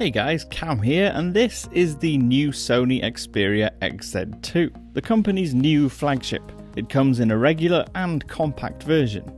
Hey guys, Cam here, and this is the new Sony Xperia XZ2, the company's new flagship. It comes in a regular and compact version.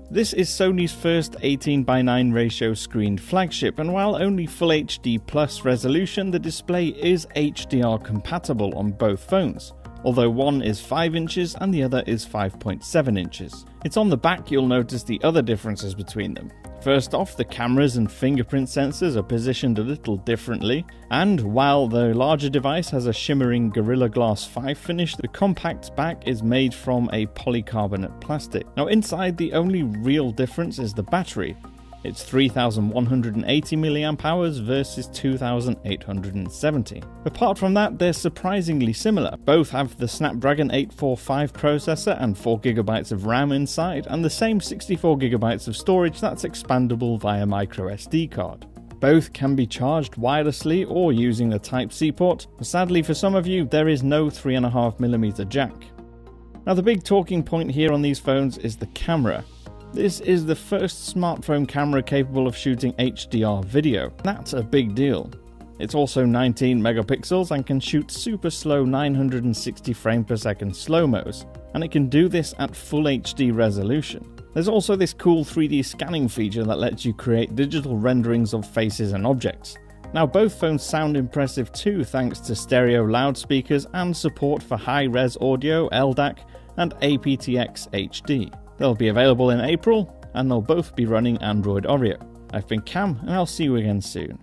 This is Sony's first 18:9 ratio screened flagship, and while only Full HD Plus resolution, the display is HDR compatible on both phones, although one is 5 inches and the other is 5.7 inches. It's on the back you'll notice the other differences between them. First off, the cameras and fingerprint sensors are positioned a little differently, and while the larger device has a shimmering Gorilla Glass 5 finish, the compact back is made from a polycarbonate plastic. Now inside, the only real difference is the battery. It's 3,180 mAh versus 2,870. Apart from that, they're surprisingly similar. Both have the Snapdragon 845 processor and 4GB of RAM inside, and the same 64GB of storage that's expandable via microSD card. Both can be charged wirelessly or using the Type-C port. Sadly for some of you, there is no 3.5mm jack. Now the big talking point here on these phones is the camera. This is the first smartphone camera capable of shooting HDR video. That's a big deal. It's also 19 megapixels and can shoot super slow 960 frames per second slow-mos, and it can do this at full HD resolution. There's also this cool 3D scanning feature that lets you create digital renderings of faces and objects. Now both phones sound impressive too, thanks to stereo loudspeakers and support for high-res audio, LDAC and aptX HD. They'll be available in April, and they'll both be running Android Oreo. I've been Cam, and I'll see you again soon.